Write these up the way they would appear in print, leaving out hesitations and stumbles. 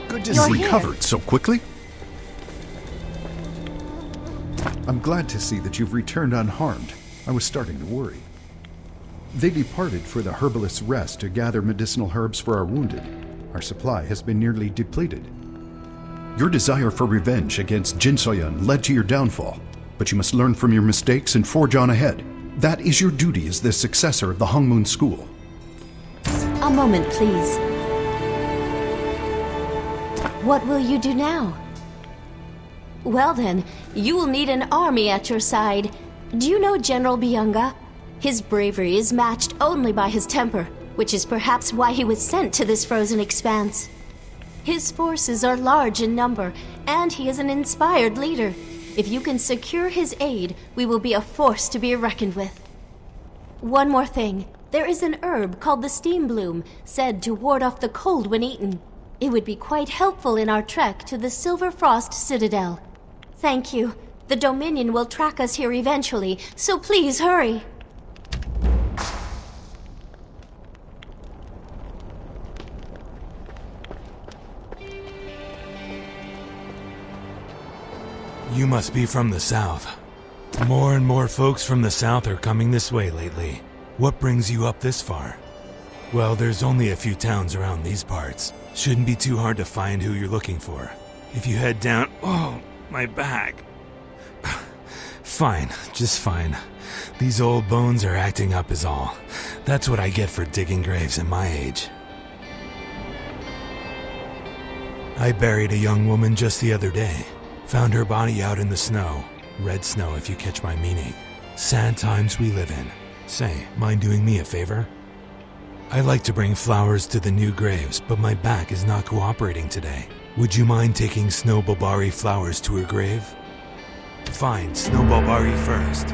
Good to You're see here. recovered so quickly. I'm glad to see that you've returned unharmed. I was starting to worry. They departed for the herbalist's rest to gather medicinal herbs for our wounded. Our supply has been nearly depleted. Your desire for revenge against Jin Soyun led to your downfall, but you must learn from your mistakes and forge on ahead. That is your duty as the successor of the Hongmoon School. A moment, please. What will you do now? Well then, you will need an army at your side. Do you know General Byunga? His bravery is matched only by his temper, which is perhaps why he was sent to this frozen expanse. His forces are large in number, and he is an inspired leader. If you can secure his aid, we will be a force to be reckoned with. One more thing. There is an herb called the Steam Bloom, said to ward off the cold when eaten. It would be quite helpful in our trek to the Silver Frost Citadel. Thank you. The Dominion will track us here eventually, so please hurry. You must be from the south. More and more folks from the south are coming this way lately. What brings you up this far? Well, there's only a few towns around these parts. Shouldn't be too hard to find who you're looking for. If you head down... Oh, my back. Fine, just fine. These old bones are acting up is all. That's what I get for digging graves at my age. I buried a young woman just the other day. Found her body out in the snow. Red snow, if you catch my meaning. Sad times we live in. Say, mind doing me a favor? I'd like to bring flowers to the new graves, but my back is not cooperating today. Would you mind taking Snow Bulbari flowers to her grave? Fine, Snow Bulbari first.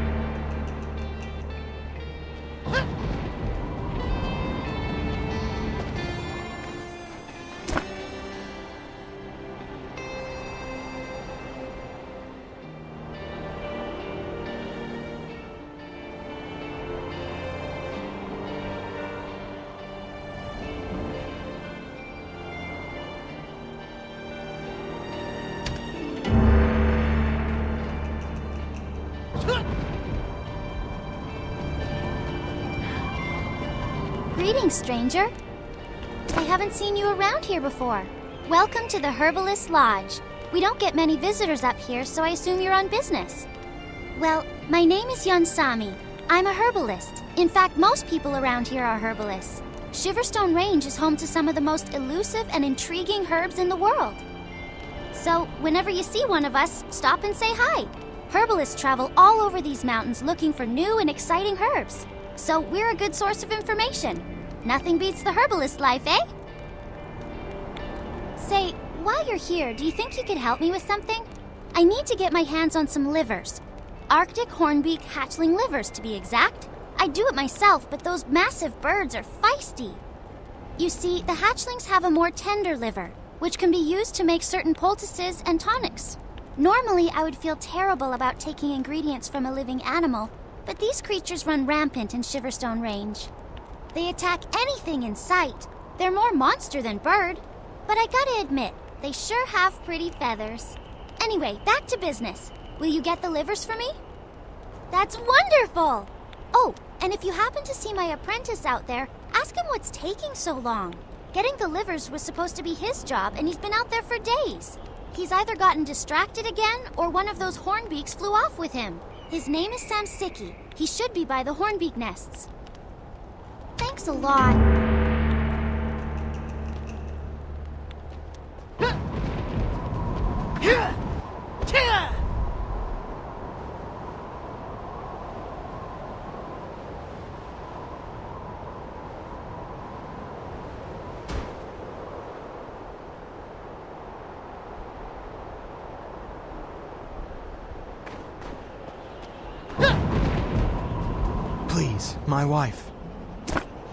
Greetings, stranger. I haven't seen you around here before. Welcome to the Herbalist Lodge. We don't get many visitors up here, so I assume you're on business. Well, my name is Yunsami. I'm a herbalist. In fact, most people around here are herbalists. Shiverstone Range is home to some of the most elusive and intriguing herbs in the world. So, whenever you see one of us, stop and say hi. Herbalists travel all over these mountains looking for new and exciting herbs. So we're a good source of information. Nothing beats the herbalist life, eh? Say, while you're here, do you think you could help me with something? I need to get my hands on some livers. Arctic hornbeak hatchling livers, to be exact. I'd do it myself, but those massive birds are feisty. You see, the hatchlings have a more tender liver, which can be used to make certain poultices and tonics. Normally, I would feel terrible about taking ingredients from a living animal, but these creatures run rampant in Shiverstone Range. They attack anything in sight. They're more monster than bird. But I gotta admit, they sure have pretty feathers. Anyway, back to business. Will you get the livers for me? That's wonderful! Oh, and if you happen to see my apprentice out there, ask him what's taking so long. Getting the livers was supposed to be his job, and he's been out there for days. He's either gotten distracted again, or one of those hornbeaks flew off with him. His name is Samsiki. He should be by the hornbeak nests. Thanks a lot. Please, my wife.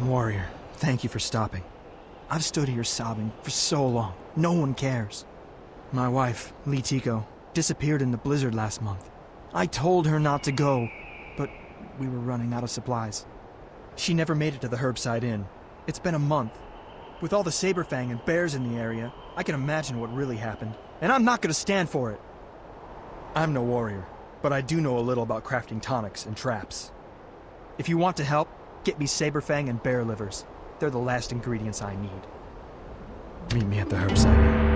Warrior, thank you for stopping. I've stood here sobbing for so long. No one cares. My wife, Lee Tico, disappeared in the blizzard last month. I told her not to go, but we were running out of supplies. She never made it to the Herbside Inn. It's been a month. With all the Saberfang and bears in the area, I can imagine what really happened. And I'm not gonna stand for it. I'm no warrior, but I do know a little about crafting tonics and traps. If you want to help, get me Saberfang and bear livers. They're the last ingredients I need. Meet me at the herb site.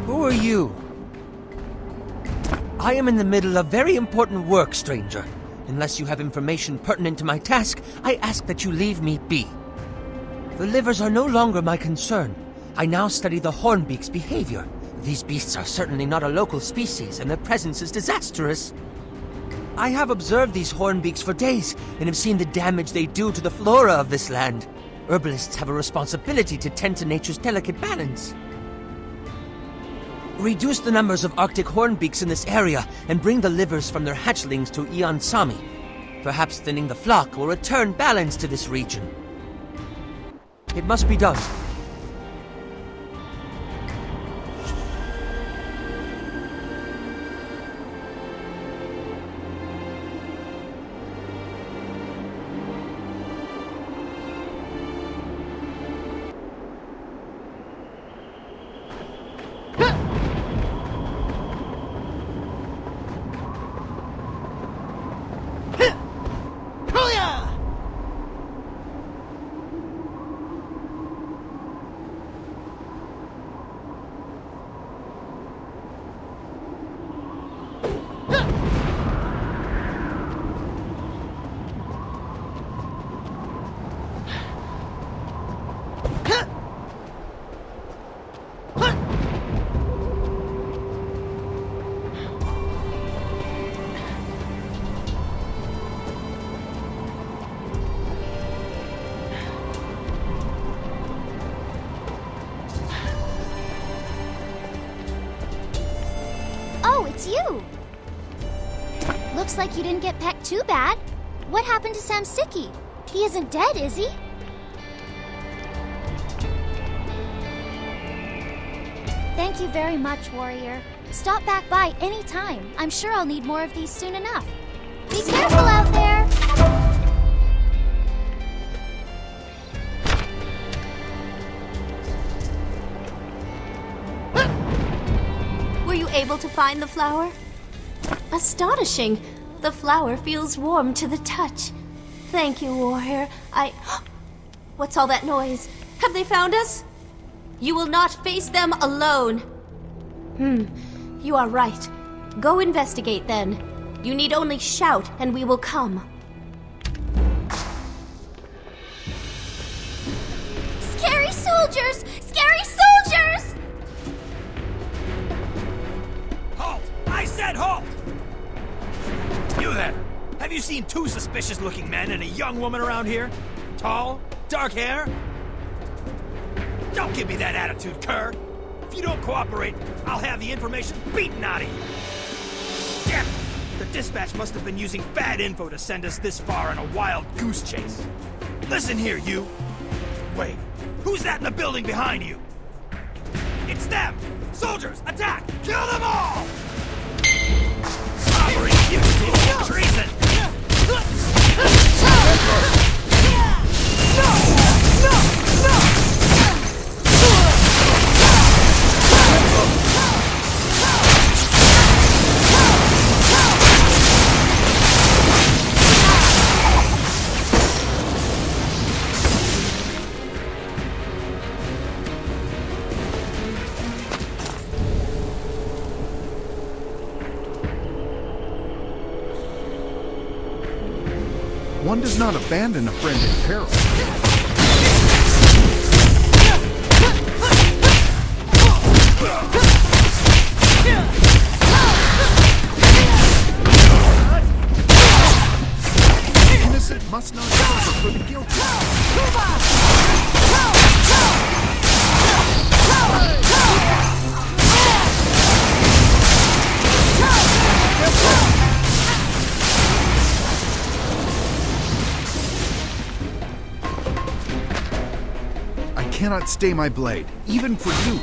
Who are you? I am in the middle of very important work, stranger. Unless you have information pertinent to my task, I ask that you leave me be. The livers are no longer my concern. I now study the Hornbeak's behavior. These beasts are certainly not a local species, and their presence is disastrous. I have observed these Hornbeaks for days, and have seen the damage they do to the flora of this land. Herbalists have a responsibility to tend to nature's delicate balance. Reduce the numbers of Arctic Hornbeaks in this area, and bring the livers from their hatchlings to Ian Sami. Perhaps thinning the flock will return balance to this region. It must be done. Oh, it's you! Looks like you didn't get pecked too bad. What happened to Samsiki? He isn't dead, is he? Thank you very much, warrior. Stop back by any time. I'm sure I'll need more of these soon enough. Be careful out there! Were you able to find the flower? Astonishing! The flower feels warm to the touch. Thank you, warrior. What's all that noise? Have they found us? You will not face them alone. You are right. Go investigate then. You need only shout and we will come. Scary soldiers! Scary soldiers! Halt! I said halt! You there! Have you seen two suspicious-looking men and a young woman around here? Tall? Dark hair? Don't give me that attitude, Kerr! If you don't cooperate, I'll have the information beaten out of you! Damn it! The dispatch must have been using bad info to send us this far on a wild goose chase. Listen here, you! Wait, who's that in the building behind you? It's them! Soldiers, attack! Kill them all! Robbery, fugitive, treason! No! No! No! One does not abandon a friend in peril. The innocent must not suffer for the guilty. I cannot stay my blade, even for you.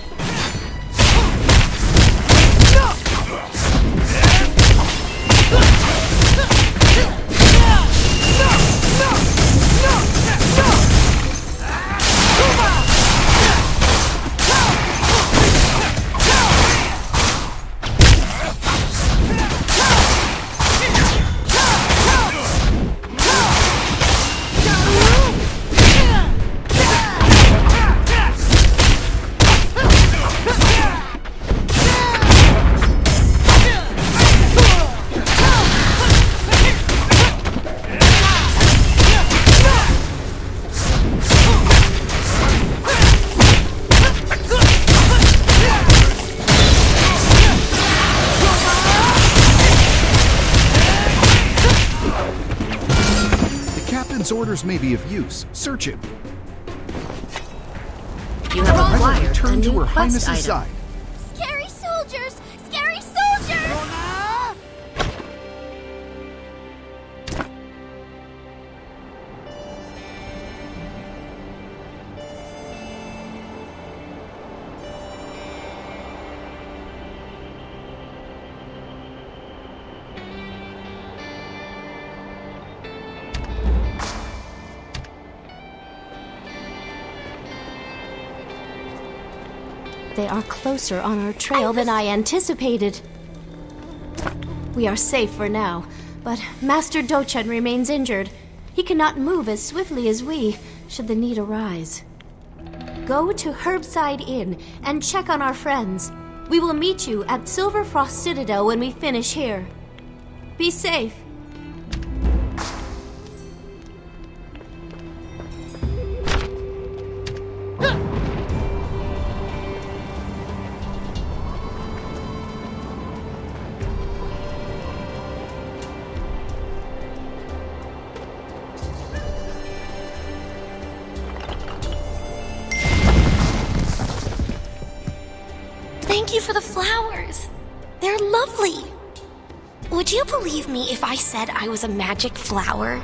Orders may be of use. Search him. You have I will acquired a return to new Her quest Highness's item. side. Scary soldiers! Scary soldiers! They are closer on our trail than I anticipated. We are safe for now, but Master Dochen remains injured. He cannot move as swiftly as we, should the need arise. Go to Herbside Inn and check on our friends. We will meet you at Silverfrost Citadel when we finish here. Be safe. Thank you for the flowers. They're lovely. Would you believe me if I said I was a magic flower?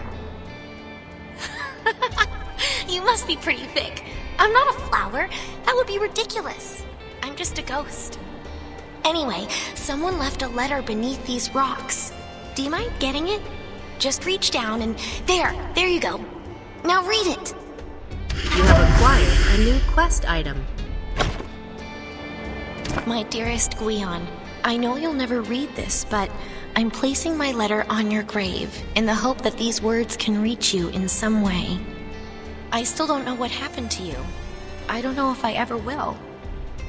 You must be pretty thick. I'm not a flower. That would be ridiculous. I'm just a ghost. Anyway, someone left a letter beneath these rocks. Do you mind getting it? Just reach down and there you go. Now read it. You have acquired a new quest item. My dearest Guion, I know you'll never read this, but I'm placing my letter on your grave in the hope that these words can reach you in some way. I still don't know what happened to you. I don't know if I ever will.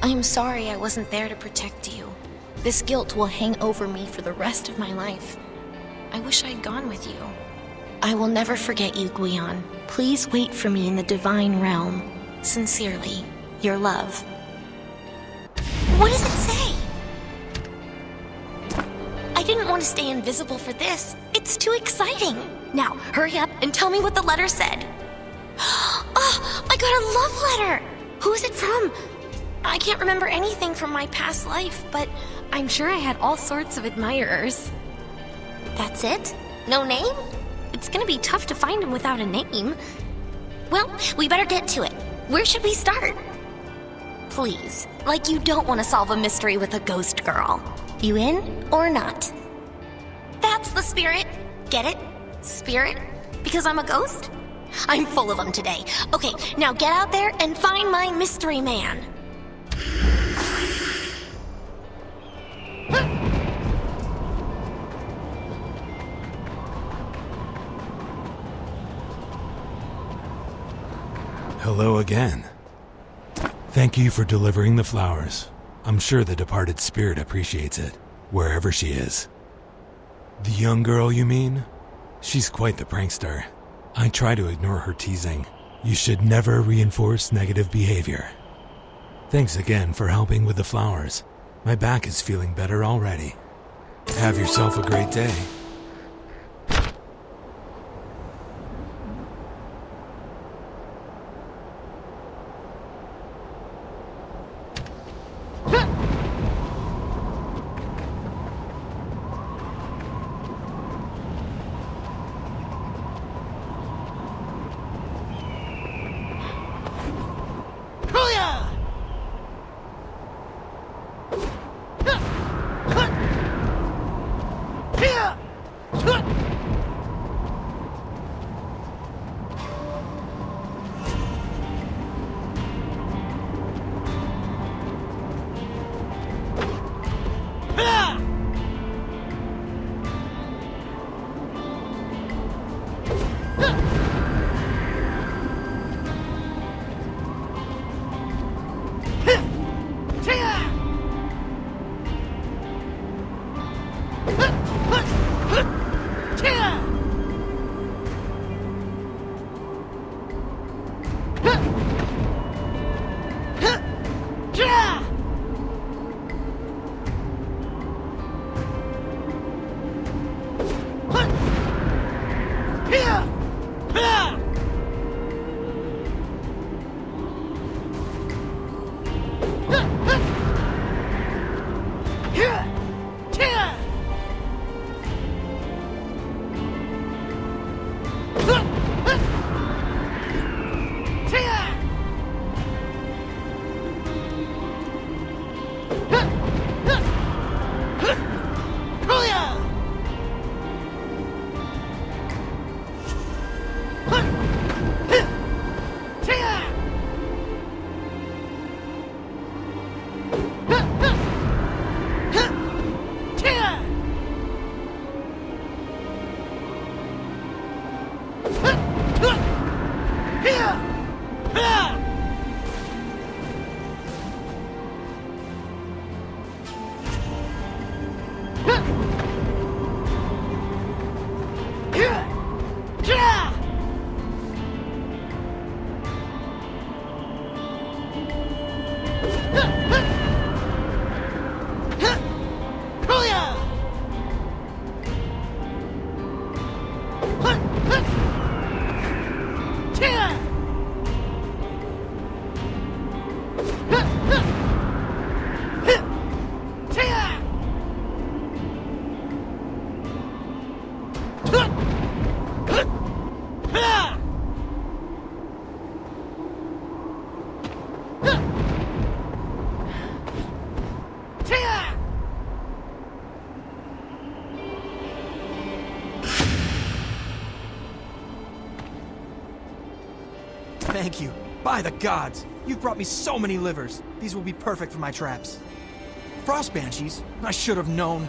I'm sorry I wasn't there to protect you. This guilt will hang over me for the rest of my life. I wish I'd gone with you. I will never forget you, Guion. Please wait for me in the Divine Realm. Sincerely, your love. What does it say? I didn't want to stay invisible for this. It's too exciting. Now, hurry up and tell me what the letter said. Oh, I got a love letter. Who is it from? I can't remember anything from my past life, but I'm sure I had all sorts of admirers. That's it? No name? It's gonna be tough to find him without a name. Well, we better get to it. Where should we start? Please, like you don't want to solve a mystery with a ghost girl. You in or not? That's the spirit. Get it? Spirit? Because I'm a ghost? I'm full of them today. Okay, now get out there and find my mystery man. Hello again. Thank you for delivering the flowers. I'm sure the departed spirit appreciates it, wherever she is. The young girl, you mean? She's quite the prankster. I try to ignore her teasing. You should never reinforce negative behavior. Thanks again for helping with the flowers. My back is feeling better already. Have yourself a great day. Thank you. By the gods! You've brought me so many livers. These will be perfect for my traps. Frost Banshees? I should have known.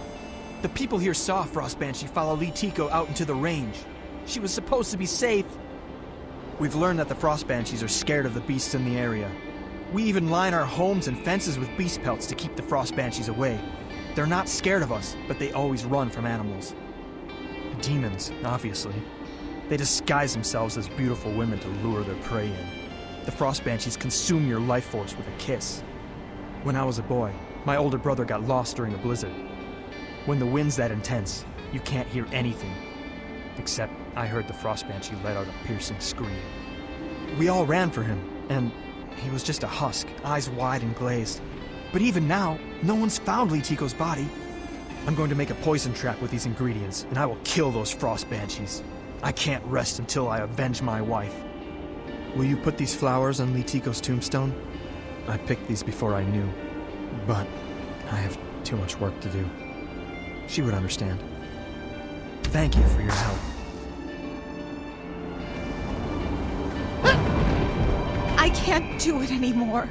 The people here saw Frost Banshee follow Lee Tico out into the range. She was supposed to be safe. We've learned that the Frost Banshees are scared of the beasts in the area. We even line our homes and fences with beast pelts to keep the Frost Banshees away. They're not scared of us, but they always run from animals. Demons, obviously. They disguise themselves as beautiful women to lure their prey in. The Frost Banshees consume your life force with a kiss. When I was a boy, my older brother got lost during a blizzard. When the wind's that intense, you can't hear anything. Except I heard the Frost Banshee let out a piercing scream. We all ran for him, and he was just a husk, eyes wide and glazed. But even now, no one's found Lee Tico's body. I'm going to make a poison trap with these ingredients, and I will kill those Frost Banshees. I can't rest until I avenge my wife. Will you put these flowers on Lee Tico's tombstone? I picked these before I knew, but I have too much work to do. She would understand. Thank you for your help. I can't do it anymore.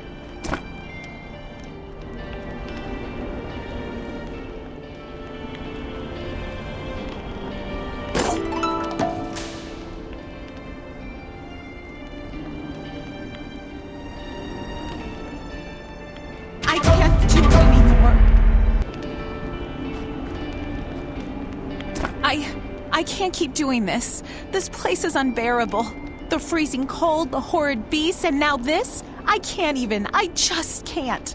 I can't do it anymore. I I can't keep doing this. This place is unbearable. The freezing cold, the horrid beasts, and now this? I just can't.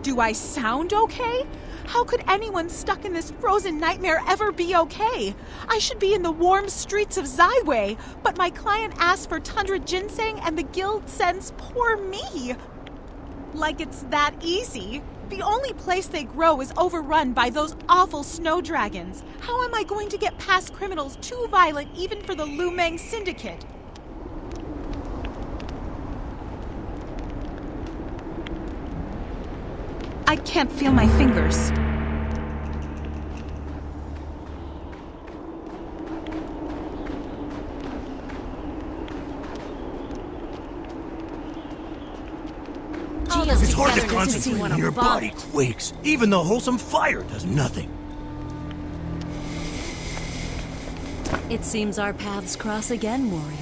Do I sound okay? How could anyone stuck in this frozen nightmare ever be okay? I should be in the warm streets of Zyway, but my client asked for tundra ginseng and the guild sends poor me. Like it's that easy. The only place they grow is overrun by those awful snow dragons. How am I going to get past criminals too violent even for the Lumang Syndicate? I can't feel my fingers. It's hard to concentrate when your body quakes. Even the wholesome fire does nothing. It seems our paths cross again, warrior.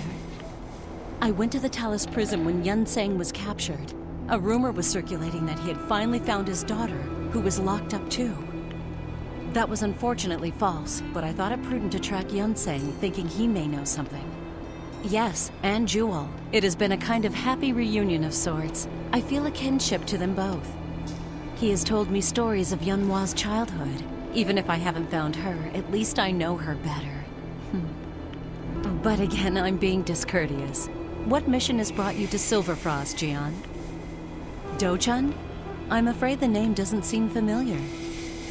I went to the Talus prison when Yun Sang was captured. A rumor was circulating that he had finally found his daughter, who was locked up too. That was unfortunately false, but I thought it prudent to track Yun Sang, thinking he may know something. Yes, and Jewel. It has been a kind of happy reunion of sorts. I feel a kinship to them both. He has told me stories of Yunhua's childhood. Even if I haven't found her, at least I know her better. But again, I'm being discourteous. What mission has brought you to Silverfrost, Jian? Do-chan? I'm afraid the name doesn't seem familiar.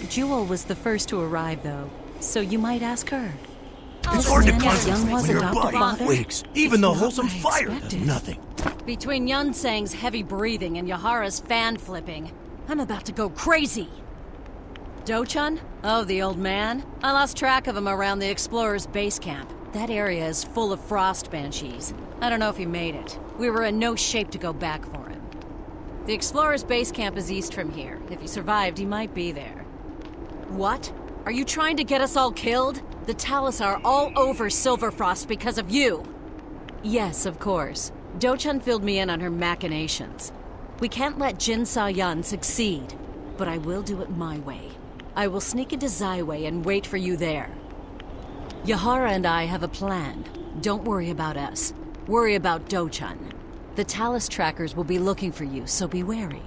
Jewel was the first to arrive, though, so you might ask her. It's hard to Younghwa's concentrate when your adopted body father? quakes. Even the wholesome It's not fire what I does expected. nothing. Between Yun Sang's heavy breathing and Yahara's fan flipping, I'm about to go crazy. Do-chan? Oh, the old man? I lost track of him around the Explorer's base camp. That area is full of frost banshees. I don't know if he made it. We were in no shape to go back for him. The Explorer's base camp is east from here. If he survived, he might be there. What? Are you trying to get us all killed? The Talus are all over Silverfrost because of you. Yes, of course. Do-chan filled me in on her machinations. We can't let Jin Sa-Yun succeed, but I will do it my way. I will sneak into Zyway and wait for you there. Yahara and I have a plan. Don't worry about us. Worry about Do-chan. The Talus trackers will be looking for you, so be wary.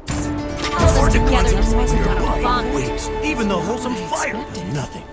It's hard to Together, concentrate this when wasn't your a body fun. quakes. Even the wholesome I fire does expected. nothing.